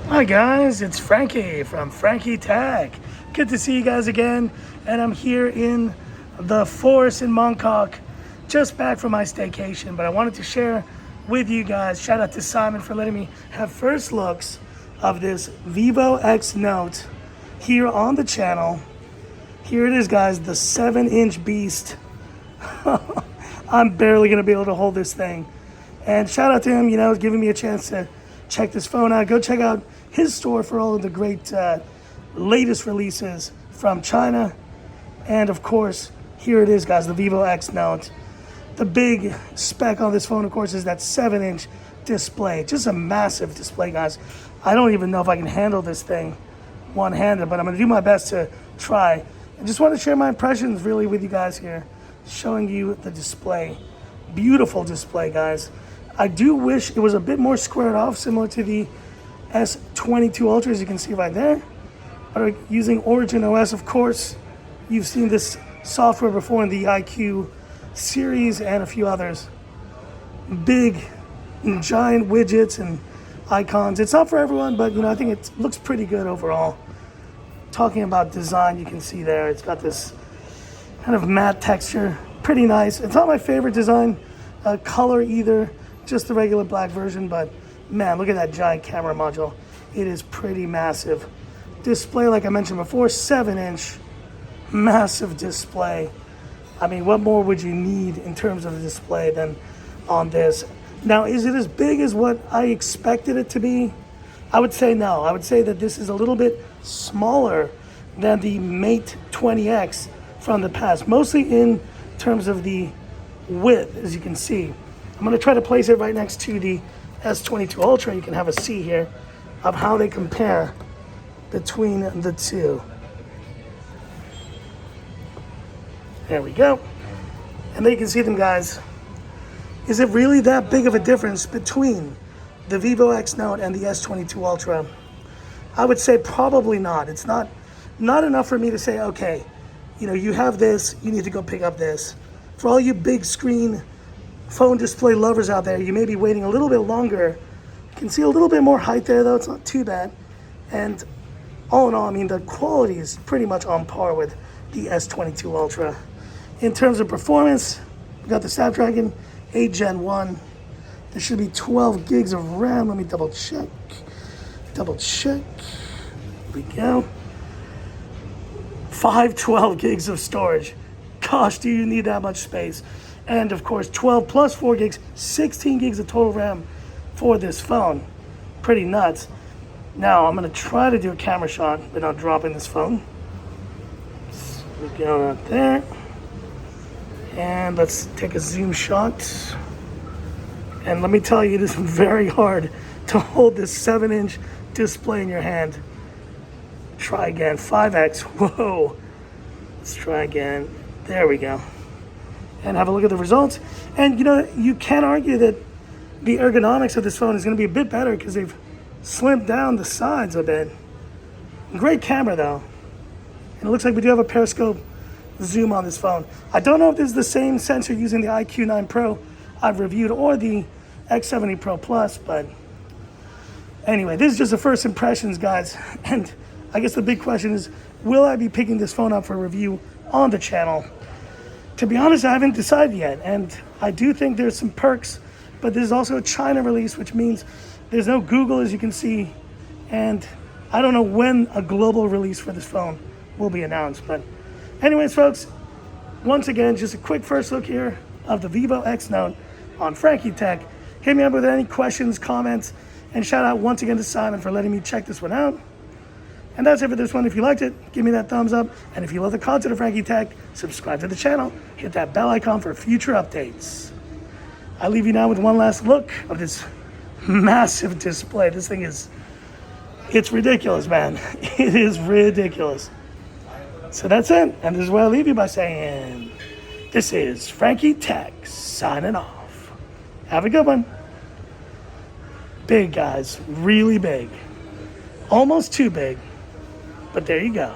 Hi guys, it's Frankie from Frankie Tech. Good to see you guys again, and I'm here in the forest in Mongkok, just back from my staycation, but I wanted to share with you guys, shout out to Simon for letting me have first looks of this Vivo X Note here on the channel. Here it is guys, the 7-inch beast. I'm barely gonna be able to hold this thing. And shout out to him, giving me a chance to check this phone out. Go check out his store for all of the great latest releases from China. And of course, here it is guys, the Vivo X Note. The big spec on this phone, of course, is that 7-inch display. Just a massive display, guys. I don't even know if I can handle this thing one-handed, but I'm gonna do my best to try. I just want to share my impressions really with you guys here, showing you the display. Beautiful display, guys. I do wish it was a bit more squared off, similar to the S22 Ultra, as you can see right there. But using Origin OS, of course. You've seen this software before in the iQ series and a few others. Big, giant widgets and icons. It's not for everyone, but I think it looks pretty good overall. Talking about design, you can see there, it's got this kind of matte texture. Pretty nice. It's not my favorite design color either, just the regular black version, but man, look at that giant camera module. It is pretty massive. Display, like I mentioned before, 7-inch, massive display. I mean, what more would you need in terms of the display than on this? Now, is it as big as what I expected it to be? I would say no. I would say that this is a little bit smaller than the Mate 20X from the past, mostly in terms of the width, as you can see. I'm going to try to place it right next to the S22 Ultra. You can have a see here of how they compare between the two. There we go. And there you can see them, guys. Is it really that big of a difference between the Vivo X Note and the S22 Ultra? I would say probably not. It's not enough for me to say, okay, you have this, you need to go pick up this. For all you big screen phone display lovers out there, you may be waiting a little bit longer. You can see a little bit more height there though, it's not too bad. And all in all, I mean, the quality is pretty much on par with the S22 Ultra. In terms of performance, we got the Snapdragon 8 Gen 1. There should be 12 gigs of RAM. Let me double check. Here we go. 512 gigs of storage. Gosh, do you need that much space? And of course, 12 plus 4 gigs, 16 gigs of total RAM for this phone. Pretty nuts. Now, I'm gonna try to do a camera shot without dropping this phone. So we go right there. And let's take a zoom shot. And let me tell you, it is very hard to hold this 7-inch display in your hand. Try again, 5X, whoa. Let's try again, there we go. And have a look at the results. And you can argue that the ergonomics of this phone is gonna be a bit better because they've slimmed down the sides a bit. Great camera though. And it looks like we do have a periscope zoom on this phone. I don't know if this is the same sensor using the iQ9 Pro I've reviewed or the X70 Pro Plus, but anyway, this is just the first impressions, guys. And I guess the big question is, will I be picking this phone up for review on the channel? To be honest, I haven't decided yet, and I do think there's some perks, but this is also a China release, which means there's no Google, as you can see, and I don't know when a global release for this phone will be announced. But anyways, folks, once again, just a quick first look here of the Vivo X Note on Frankie Tech. Hit me up with any questions, comments, and shout out once again to Simon for letting me check this one out. And that's it for this one. If you liked it, give me that thumbs up. And if you love the content of Frankie Tech, subscribe to the channel. Hit that bell icon for future updates. I leave you now with one last look of this massive display. This thing it's ridiculous, man. It is ridiculous. So that's it. And this is where I leave you by saying, this is Frankie Tech signing off. Have a good one. Big, guys. Really big. Almost too big. But there you go.